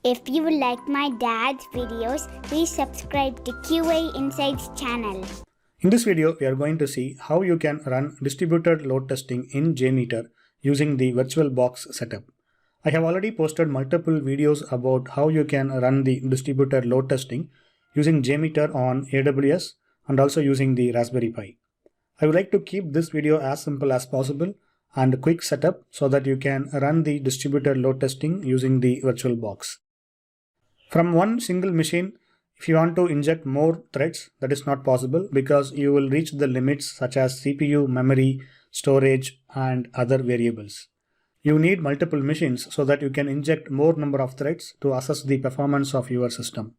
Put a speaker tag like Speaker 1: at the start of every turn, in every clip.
Speaker 1: If you like my dad's videos, please subscribe to QA Insights channel.
Speaker 2: In this video, we are going to see how you can run distributed load testing in JMeter using the VirtualBox setup. I have already posted multiple videos about how you can run the distributed load testing using JMeter on AWS and also using the Raspberry Pi. I would like to keep this video as simple as possible and quick setup so that you can run the distributed load testing using the VirtualBox. From one single machine, if you want to inject more threads, that is not possible because you will reach the limits such as CPU, memory, storage, and other variables. You need multiple machines so that you can inject more number of threads to assess the performance of your system.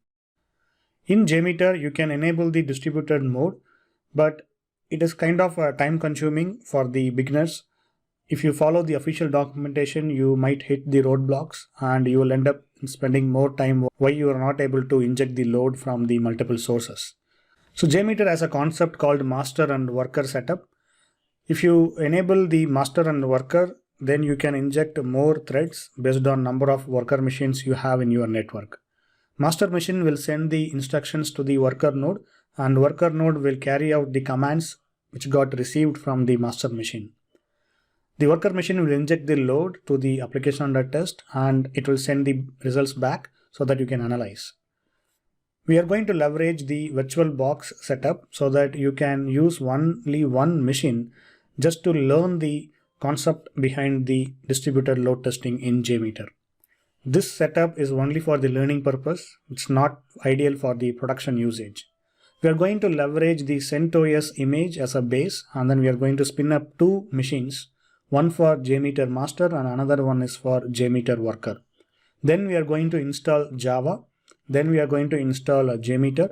Speaker 2: In JMeter, you can enable the distributed mode, but it is kind of time consuming for the beginners. If you follow the official documentation, you might hit the roadblocks and you will end up spending more time why you are not able to inject the load from the multiple sources. So JMeter has a concept called master and worker setup. If you enable the master and worker, then you can inject more threads based on number of worker machines you have in your network. Master machine will send the instructions to the worker node and worker node will carry out the commands which got received from the master machine. The worker machine will inject the load to the application under test and it will send the results back so that you can analyze. We are going to leverage the VirtualBox setup so that you can use only one machine just to learn the concept behind the distributed load testing in JMeter. This setup is only for the learning purpose. It's not ideal for the production usage. We are going to leverage the CentOS image as a base and then we are going to spin up two machines. One for JMeter master and another one is for JMeter worker. Then we are going to install Java. Then we are going to install JMeter.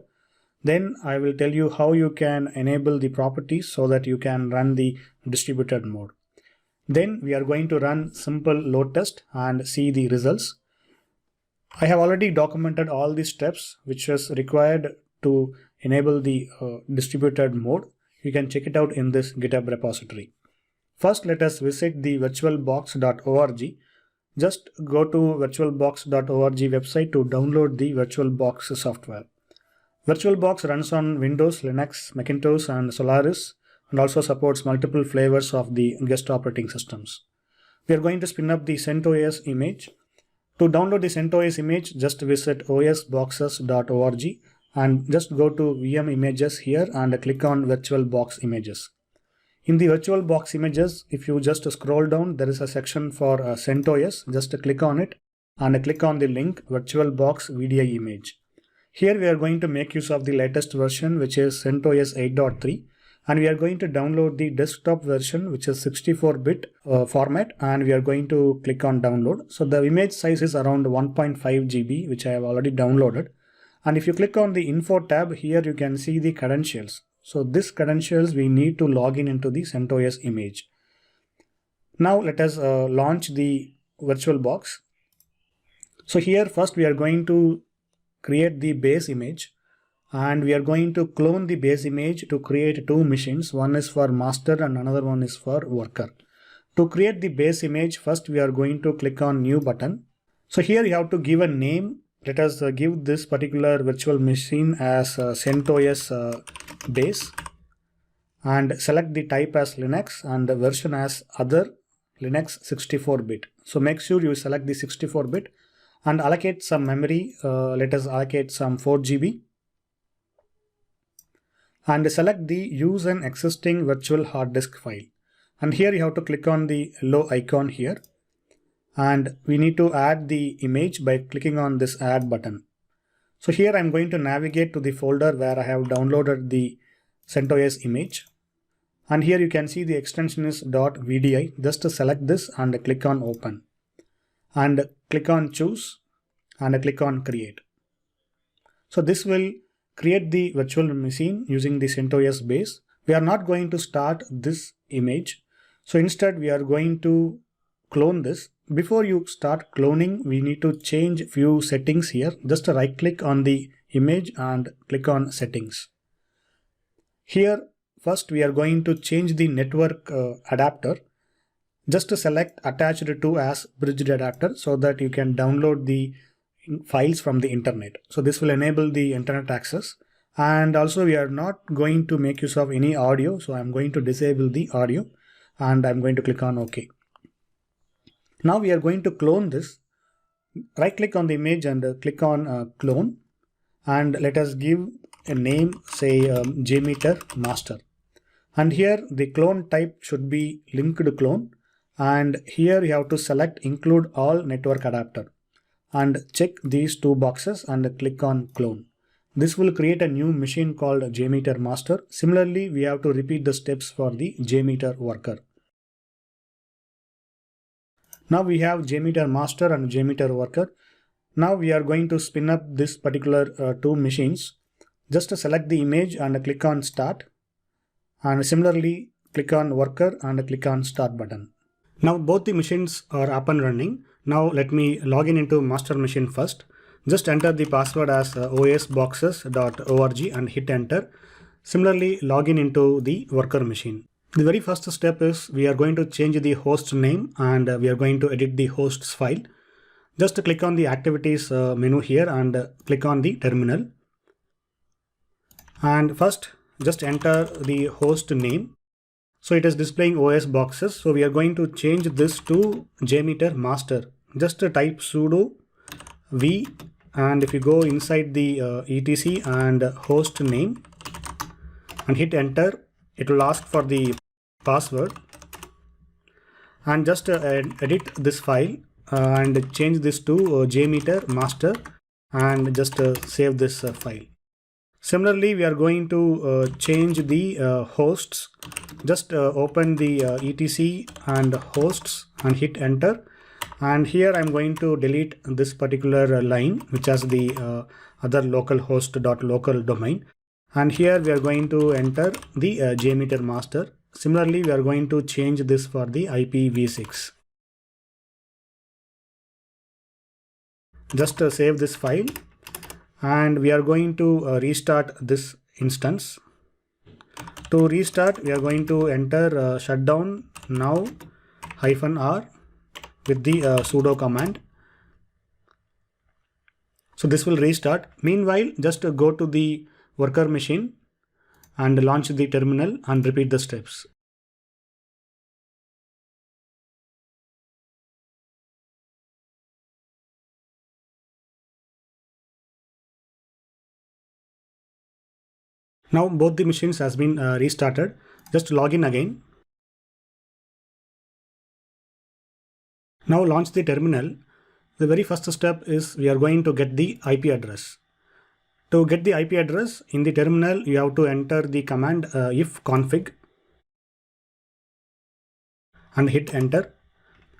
Speaker 2: Then I will tell you how you can enable the properties so that you can run the distributed mode. Then we are going to run simple load test and see the results. I have already documented all the steps which was required to enable the distributed mode. You can check it out in this GitHub repository. First, let us visit the virtualbox.org. Just go to virtualbox.org website to download the VirtualBox software. VirtualBox runs on Windows, Linux, Macintosh, and Solaris, and also supports multiple flavors of the guest operating systems. We are going to spin up the CentOS image. To download the CentOS image, just visit osboxes.org and just go to VM images here and click on VirtualBox images. In the VirtualBox images, if you just scroll down, there is a section for CentOS. Just click on it and click on the link VirtualBox VDI image. Here we are going to make use of the latest version, which is CentOS 8.3. And we are going to download the desktop version, which is 64-bit format, and we are going to click on download. So the image size is around 1.5 GB, which I have already downloaded. And if you click on the info tab, here you can see the credentials. So this credentials we need to log in into the CentOS image. Now let us launch the VirtualBox. So here first we are going to create the base image. And we are going to clone the base image to create two machines. One is for master and another one is for worker. To create the base image, first we are going to click on new button. So here you have to give a name. Let us give this particular virtual machine as CentOS base and select the type as Linux and the version as other Linux 64-bit. So make sure you select the 64-bit and allocate some memory. Let us allocate some 4 GB. And select the use an existing virtual hard disk file. And here you have to click on the yellow icon here. And we need to add the image by clicking on this add button. So here I'm going to navigate to the folder where I have downloaded the CentOS image. And here you can see the extension is .vdi. Just to select this and click on open. And click on choose and click on create. So this will create the virtual machine using the CentOS base. We are not going to start this image. So instead we are going to clone this. Before you start cloning, we need to change few settings here. Just right click on the image and click on settings. Here first we are going to change the network adapter. Just to select attached to as bridged adapter so that you can download the files from the internet. So this will enable the internet access. And also we are not going to make use of any audio. So I'm going to disable the audio and I'm going to click on OK. Now we are going to clone this. Right click on the image and click on clone, and let us give a name, say JMeter master. And here the clone type should be linked clone, and here you have to select include all network adapter and check these two boxes and click on clone. This will create a new machine called JMeter master. Similarly, we have to repeat the steps for the JMeter worker. Now we have JMeter master and JMeter worker. Now we are going to spin up this particular two machines. Just select the image and click on start, and similarly click on worker and click on start button. Now both the machines are up and running. Now let me log in into master machine first. Just enter the password as osboxes.org and hit enter. Similarly log in into the worker machine. The very first step is we are going to change the host name and we are going to edit the hosts file. Just click on the activities menu here and click on the terminal. And first just enter the host name. So it is displaying OS boxes. So we are going to change this to JMeter master. Just type sudo v, and if you go inside the etc and host name and hit enter, it will ask for the password, and just edit this file and change this to JMeter master and just save this file. Similarly, we are going to change the hosts. Just open the etc and hosts and hit enter, and here I'm going to delete this particular line which has the other localhost.local domain, and here we are going to enter the JMeter master. Similarly, we are going to change this for the IPv6. Just save this file, and we are going to restart this instance. To restart, we are going to enter shutdown now -r with the sudo command. So this will restart. Meanwhile, just go to the worker machine and launch the terminal and repeat the steps. Now both the machines has been restarted. Just log in again. Now launch the terminal. The very first step is we are going to get the IP address. To get the IP address in the terminal, you have to enter the command ifconfig and hit enter.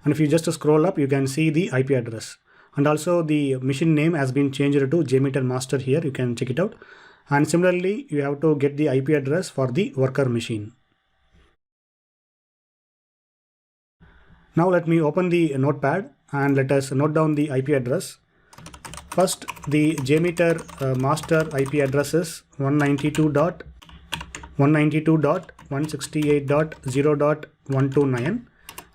Speaker 2: And if you just scroll up, you can see the IP address. And also the machine name has been changed to JMeter master here. You can check it out. And similarly, you have to get the IP address for the worker machine. Now let me open the notepad and let us note down the IP address. First, the JMeter master IP address is 192.168.0.129,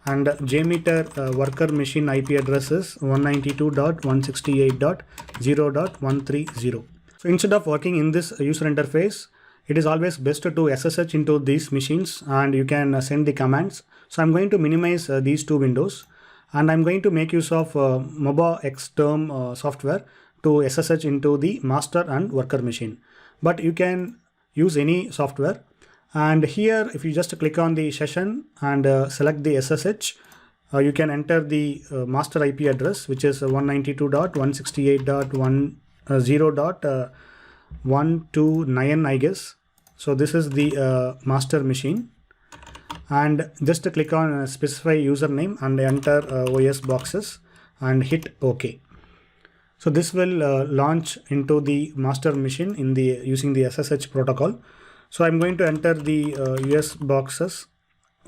Speaker 2: and JMeter worker machine IP address is 192.168.0.130. So instead of working in this user interface, it is always best to SSH into these machines and you can send the commands. So I'm going to minimize these two windows, and I'm going to make use of MobaXterm software to SSH into the master and worker machine. But you can use any software. And here, if you just click on the session and select the SSH, you can enter the master IP address, which is 192.168.10.129, I guess. So this is the master machine. And just click on specify username and enter OS boxes and hit OK. So this will launch into the master machine in the using the SSH protocol. So I'm going to enter the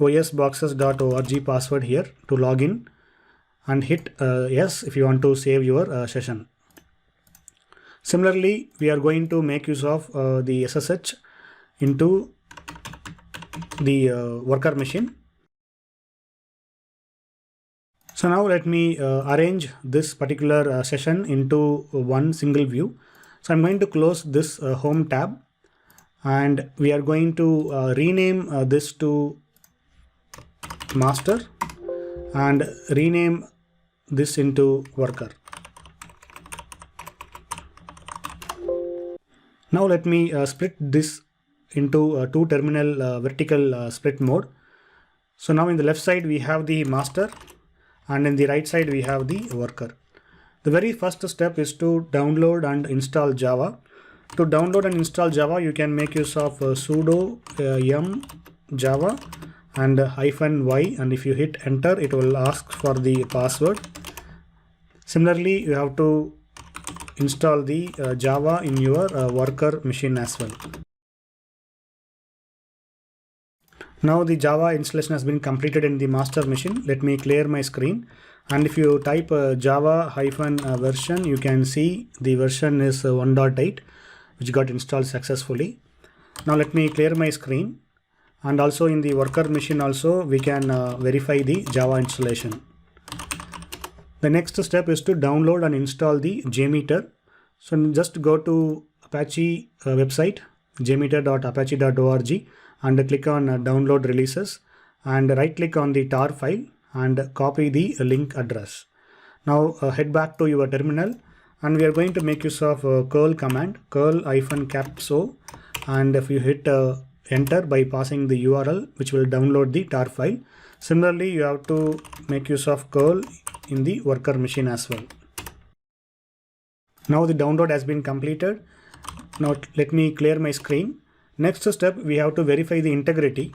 Speaker 2: osboxes.org password here to log in and hit yes if you want to save your session. Similarly, we are going to make use of the SSH into the worker machine. So now let me arrange this particular session into one single view. So I'm going to close this home tab, and we are going to rename this to master and rename this into worker. Now let me split this into two terminal vertical split mode. So now in the left side we have the master, and in the right side we have the worker. The very first step is to download and install Java. To download and install Java, you can make use of sudo yum java and -y, and if you hit enter, it will ask for the password. Similarly, you have to install the Java in your worker machine as well. Now the Java installation has been completed in the master machine. Let me clear my screen, and if you type java -version, you can see the version is 1.8, which got installed successfully. Now let me clear my screen, and also in the worker machine also we can verify the Java installation. The next step is to download and install the JMeter. So just go to Apache website, jmeter.apache.org, and click on download releases, and right click on the tar file and copy the link address. Now head back to your terminal, and we are going to make use of curl command, curl-capso, and if you hit enter by passing the URL, which will download the tar file. Similarly, you have to make use of curl in the worker machine as well. Now the download has been completed. Now let me clear my screen. Next step, we have to verify the integrity.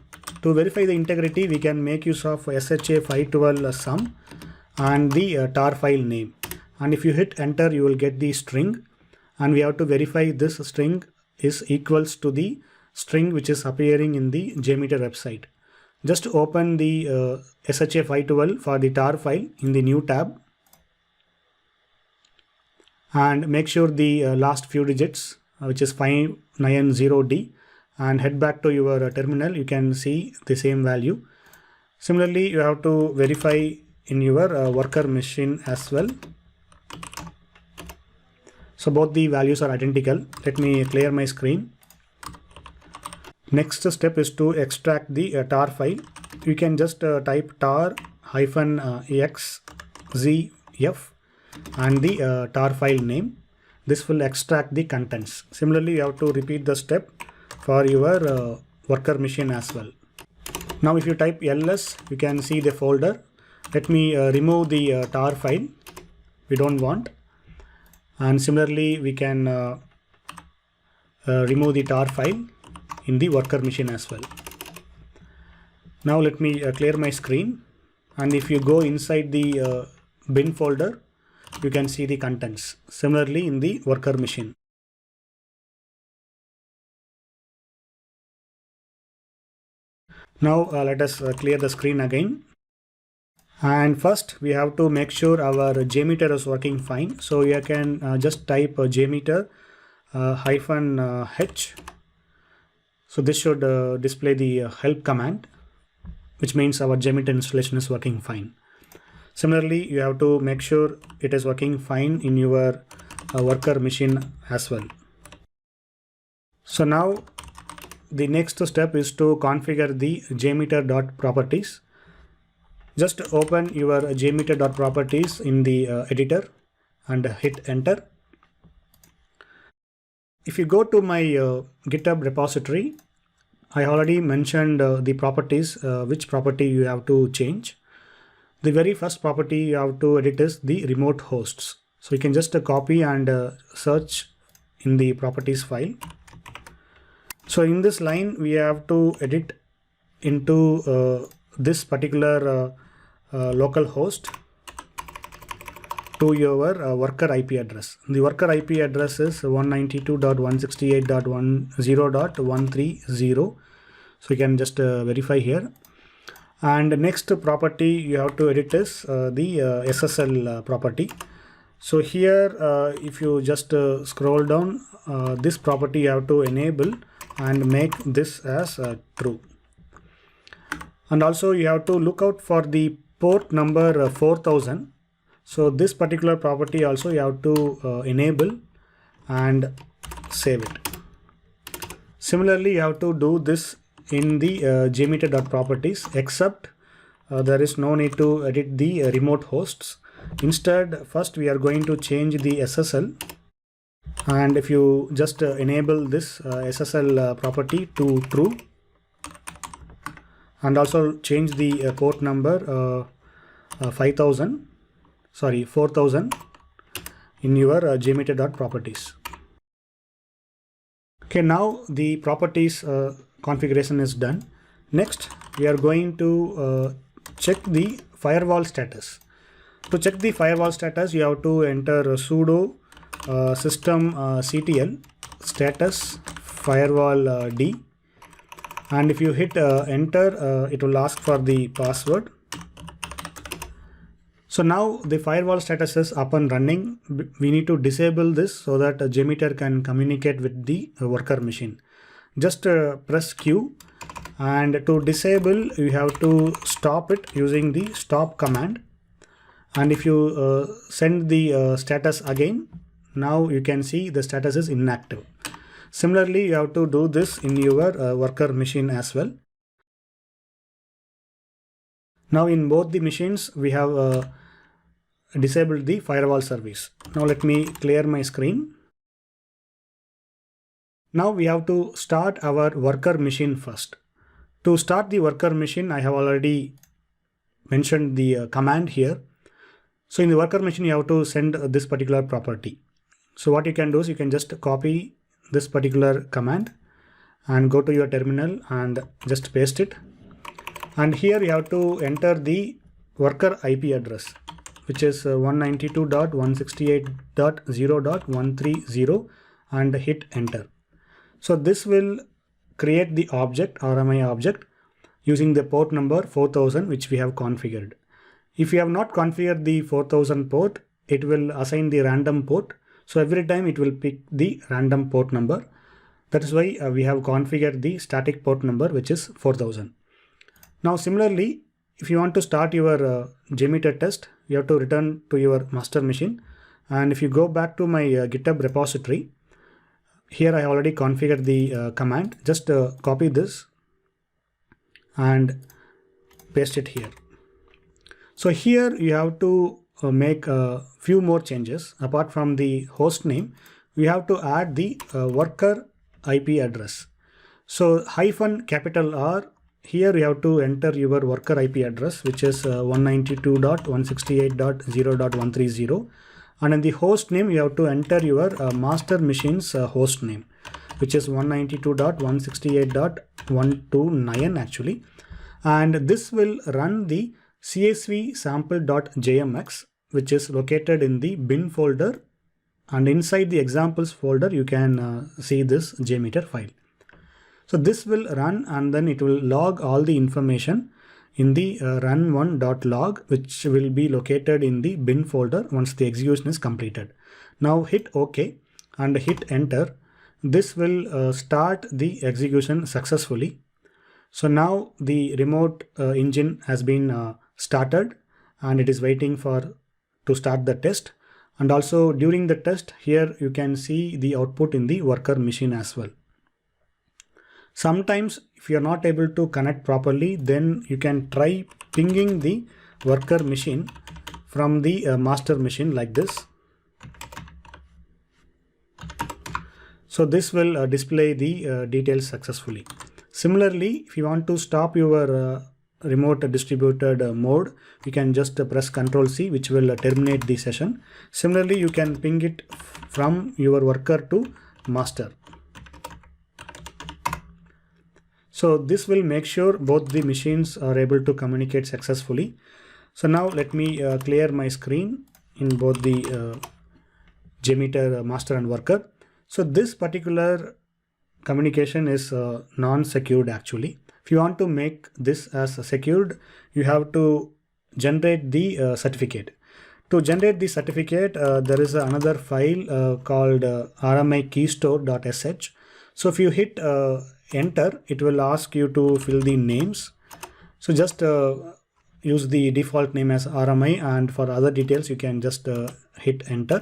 Speaker 2: To verify the integrity, we can make use of SHA-512 sum and the tar file name. And if you hit enter, you will get the string, and we have to verify this string is equals to the string which is appearing in the JMeter website. Just open the SHA-512 for the tar file in the new tab, and make sure the last few digits, which is 590D, and head back to your terminal. You can see the same value. Similarly, you have to verify in your worker machine as well. So both the values are identical. Let me clear my screen. Next step is to extract the tar file. You can just type tar-exzf and the tar file name. This will extract the contents. Similarly, you have to repeat the step for your worker machine as well. Now if you type ls, you can see the folder. Let me remove the tar file we don't want, and similarly we can remove the tar file in the worker machine as well. Now let me clear my screen, and if you go inside the bin folder, you can see the contents. Similarly in the worker machine. Now let us clear the screen again. And first we have to make sure our JMeter is working fine. So you can just type JMeter -h. So this should display the help command, which means our JMeter installation is working fine. Similarly, you have to make sure it is working fine in your worker machine as well. So now the next step is to configure the jmeter.properties. Just open your jmeter.properties in the editor and hit enter. If you go to my GitHub repository, I already mentioned the properties, which property you have to change. The very first property you have to edit is the remote hosts. So you can just copy and search in the properties file. So in this line, we have to edit into this particular local host to your worker IP address. The worker IP address is 192.168.10.130. So you can just verify here. And next property you have to edit is the SSL property. So here if you just scroll down, this property you have to enable and make this as true. And also you have to look out for the port number 4000. So this particular property also you have to enable and save it. Similarly, you have to do this in the jmeter.properties, except there is no need to edit the remote hosts. Instead, first we are going to change the SSL, and if you just enable this SSL property to true, and also change the port number 4000 in your jmeter.properties. Okay, now the properties configuration is done. Next, we are going to check the firewall status. To check the firewall status, you have to enter sudo systemctl status firewall d, and if you hit enter, it will ask for the password. So now the firewall status is up and running. We need to disable this so that JMeter can communicate with the worker machine. Just press Q, and to disable you have to stop it using the stop command. And if you send the status again, now you can see the status is inactive. Similarly, you have to do this in your worker machine as well. Now in both the machines we have disabled the firewall service. Now let me clear my screen. Now we have to start our worker machine first. To start the worker machine, I have already mentioned the command here. So in the worker machine you have to send this particular property. So what you can do is you can just copy this particular command and go to your terminal and just paste it. And here you have to enter the worker IP address, which is 192.168.0.130, and hit enter. So this will create the object, RMI object, using the port number 4000 which we have configured. If you have not configured the 4000 port, it will assign the random port. So every time it will pick the random port number. That is why we have configured the static port number, which is 4000. Now similarly, if you want to start your JMeter test, you have to return to your master machine. And if you go back to my GitHub repository, here I already configured the command. Just copy this and paste it here. So here you have to make a few more changes. Apart from the host name, we have to add the worker IP address. So -R, here you have to enter your worker IP address, which is 192.168.0.130, and in the host name you have to enter your master machine's host name, which is 192.168.129 actually, and this will run the csv sample.jmx, which is located in the bin folder, and inside the examples folder you can see this JMeter file. So this will run, and then it will log all the information in the run1.log, which will be located in the bin folder once the execution is completed. Now hit OK and hit enter. This will start the execution successfully. So now the remote engine has been started, and it is waiting to start the test. And also during the test, here you can see the output in the worker machine as well. Sometimes if you are not able to connect properly, then you can try pinging the worker machine from the master machine like this. So this will display the details successfully. Similarly, if you want to stop your remote distributed mode, you can just press Ctrl+C, which will terminate the session. Similarly, you can ping it from your worker to master. So this will make sure both the machines are able to communicate successfully. So now let me clear my screen in both the JMeter master and worker. So this particular communication is non-secured actually. If you want to make this as secured, you have to generate the certificate. To generate the certificate, there is another file called rmikeystore.sh. So if you hit enter, it will ask you to fill the names. So just use the default name as RMI, and for other details you can just hit enter.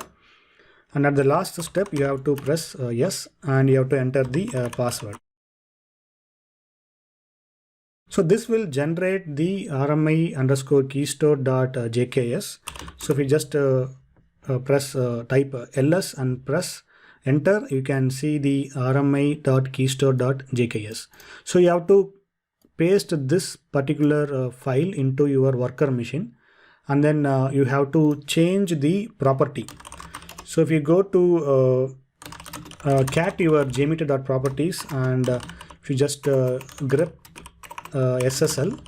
Speaker 2: And at the last step you have to press yes, and you have to enter the password. So this will generate the RMI underscore keystore.jks. So if you just type ls and press enter, you can see the rmi.keystore.jks. So you have to paste this particular file into your worker machine, and then you have to change the property. So if you go to cat your jmeter.properties, and if you just grep SSL,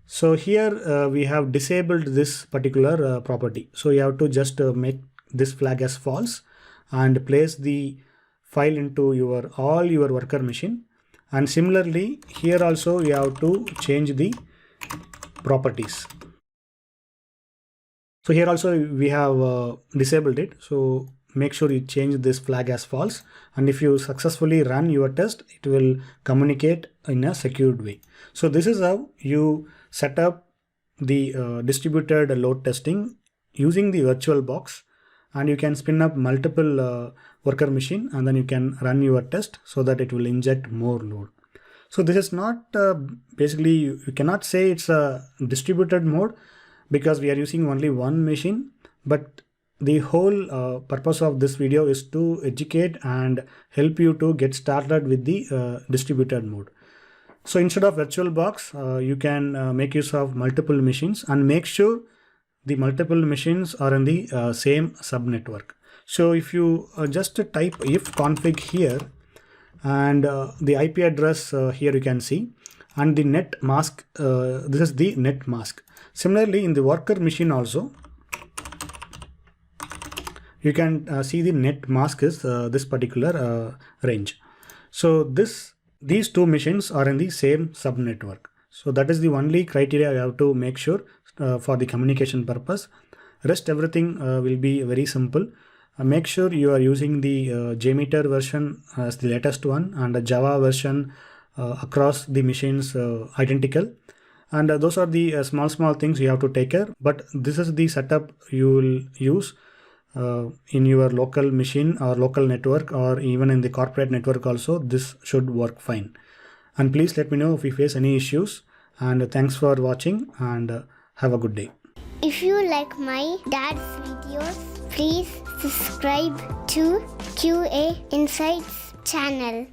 Speaker 2: so here we have disabled this particular property. So you have to just make this flag as false and place the file into all your worker machine. And similarly here also you have to change the properties. So here also we have disabled it, so make sure you change this flag as false, and if you successfully run your test, it will communicate in a secured way. So this is how you set up the distributed load testing using the VirtualBox, and you can spin up multiple worker machine, and then you can run your test so that it will inject more load. So this is not basically, you cannot say it's a distributed mode because we are using only one machine, but the whole purpose of this video is to educate and help you to get started with the distributed mode. So instead of VirtualBox, you can make use of multiple machines, and make sure the multiple machines are in the same subnetwork. So if you just type if config here, and the IP address here you can see, and the net mask, this is the net mask. Similarly in the worker machine also you can see the net mask is this particular range. So these two machines are in the same subnetwork. So that is the only criteria you have to make sure for the communication purpose. Rest everything will be very simple. Make sure you are using the JMeter version as the latest one, and the Java version across the machines identical. And those are the small things you have to take care. But this is the setup you will use in your local machine or local network, or even in the corporate network also. This should work fine. And please let me know if you face any issues. And thanks for watching, and have a good day.
Speaker 1: If you like my dad's videos, please subscribe to QA Insights channel.